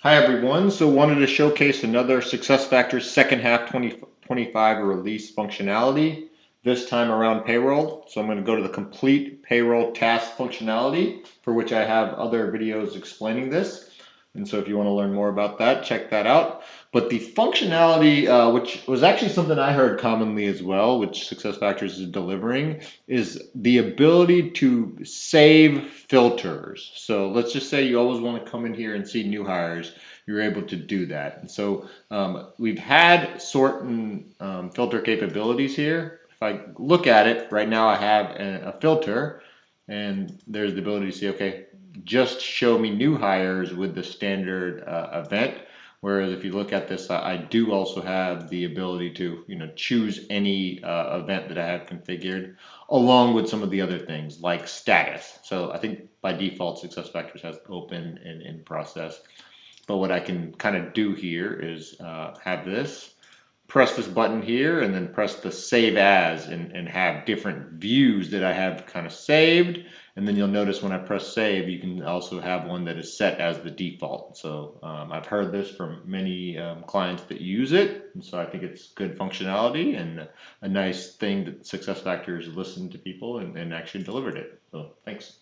Hi everyone. So wanted to showcase another SuccessFactors second half 2025 release functionality, this time around payroll. So I'm going to go to the complete payroll task functionality, for which I have other videos explaining this. And so if you want to learn more about that, check that out. But the functionality, which was actually something I heard commonly as well, which SuccessFactors is delivering, is the ability to save filters. So let's just say you always want to come in here and see new hires. You're able to do that. And so we've had sort and filter capabilities here. If I look at it right now, I have a filter, and there's the ability to see, okay, just show me new hires with the standard event. Whereas if you look at this, I do also have the ability to, choose any event that I have configured, along with some of the other things like status. So I think by default, SuccessFactors has open and in process. But what I can kind of do here is have this, press this button here, and then press the save as, and have different views that I have kind of saved. And then you'll notice when I press save, you can also have one that is set as the default. So I've heard this from many clients that use it. And so I think it's good functionality and a nice thing that SuccessFactors listened to people and actually delivered it. So thanks.